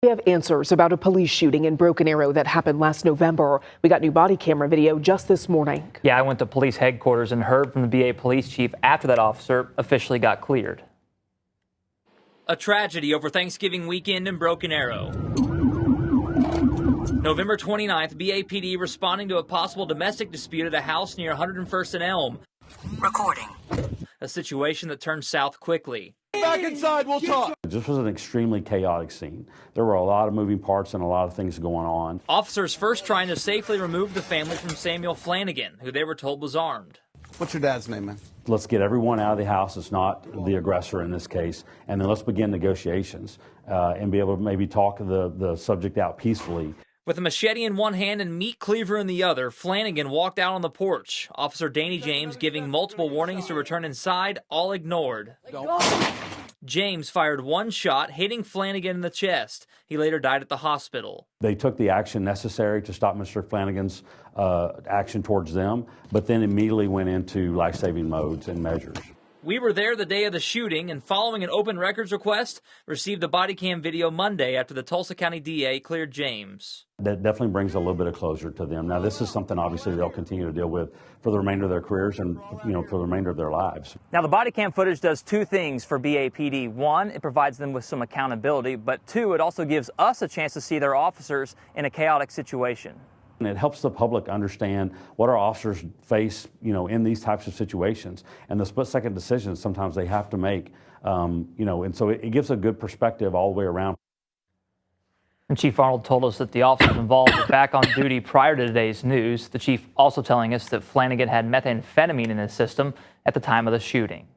We have answers about a police shooting in Broken Arrow that happened last November. We got new body camera video just this morning. Yeah, I went to police headquarters and heard from the BA police chief after that officer officially got cleared. A tragedy over Thanksgiving weekend in Broken Arrow. November 29th, BAPD responding to a possible domestic dispute at a house near 101st and Elm. Recording. A situation that turned south quickly. Back inside, we'll talk. This was an extremely chaotic scene. There were a lot of moving parts and a lot of things going on. Officers first trying to safely remove the family from Samuel Flanagan, who they were told was armed. What's your dad's name, man? Let's get everyone out of the house that's not the aggressor in this case, and then let's begin negotiations and be able to maybe talk the subject out peacefully. With a machete in one hand and meat cleaver in the other, Flanagan walked out on the porch. Officer Danny James giving multiple warnings to return inside, all ignored. James fired one shot, hitting Flanagan in the chest. He later died at the hospital. They took the action necessary to stop Mr. Flanagan's action towards them, but then immediately went into life-saving modes and measures. We were there the day of the shooting and following an open records request, received the body cam video Monday after the Tulsa County DA cleared James. That definitely brings a little bit of closure to them. Now, this is something obviously they'll continue to deal with for the remainder of their careers and, for the remainder of their lives. Now, the body cam footage does two things for BAPD. One, it provides them with some accountability, but two, it also gives us a chance to see their officers in a chaotic situation. And it helps the public understand what our officers face, in these types of situations and the split-second decisions sometimes they have to make, and so it gives a good perspective all the way around. And Chief Arnold told us that the officers involved were back on duty prior to today's news. The chief also telling us that Flanagan had methamphetamine in his system at the time of the shooting.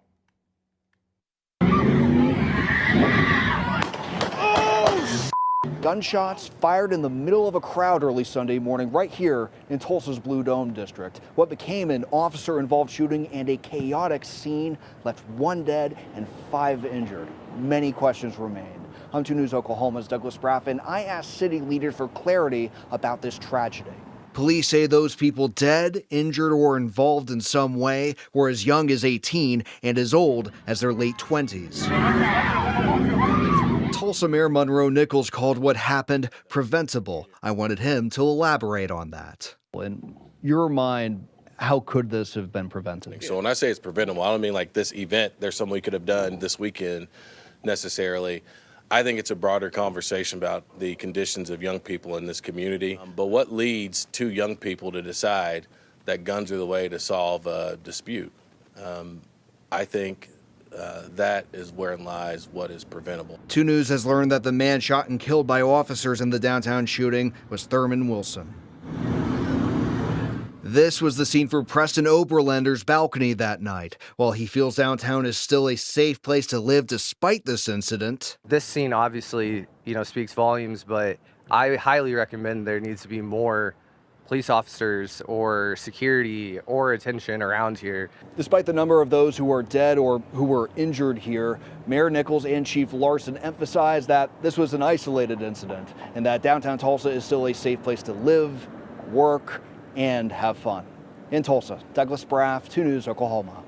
Gunshots fired in the middle of a crowd early Sunday morning right here in Tulsa's Blue Dome district. What became an officer-involved shooting and a chaotic scene left 1 dead and 5 injured. Many questions remain. I'm 2 News Oklahoma's Douglas Braffen. I asked city leaders for clarity about this tragedy. Police say those people dead, injured, or involved in some way were as young as 18 and as old as their late 20s. Tulsa Mayor Monroe Nichols called what happened preventable. I wanted him to elaborate on that. In your mind, how could this have been prevented? So when I say it's preventable, I don't mean like this event, there's something we could have done this weekend necessarily. I think it's a broader conversation about the conditions of young people in this community. But what leads 2 young people to decide that guns are the way to solve a dispute? I think that is wherein lies what is preventable. 2 News has learned that the man shot and killed by officers in the downtown shooting was Thurman Wilson. This was the scene for Preston Oberlander's balcony that night. While he feels downtown is still a safe place to live despite this incident. This scene obviously, speaks volumes, but I highly recommend there needs to be more police officers or security or attention around here. Despite the number of those who are dead or who were injured here, Mayor Nichols and Chief Larson emphasized that this was an isolated incident and that downtown Tulsa is still a safe place to live, work, and have fun. In Tulsa, Douglas Braff, 2 News, Oklahoma.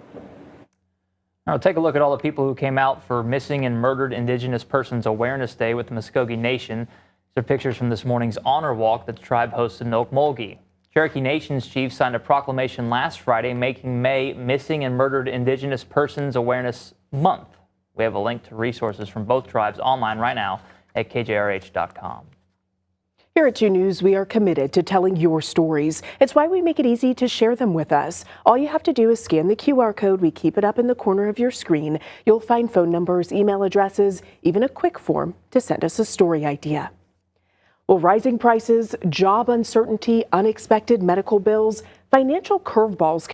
Now take a look at all the people who came out for Missing and Murdered Indigenous Persons Awareness Day with the Muskogee Nation. These are pictures from this morning's honor walk that the tribe hosted in Okmulgee. Cherokee Nation's chief signed a proclamation last Friday making May Missing and Murdered Indigenous Persons Awareness Month. We have a link to resources from both tribes online right now at kjrh.com. Here at 2 News, we are committed to telling your stories. It's why we make it easy to share them with us. All you have to do is scan the QR code. We keep it up in the corner of your screen. You'll find phone numbers, email addresses, even a quick form to send us a story idea. Well, rising prices, job uncertainty, unexpected medical bills, financial curveballs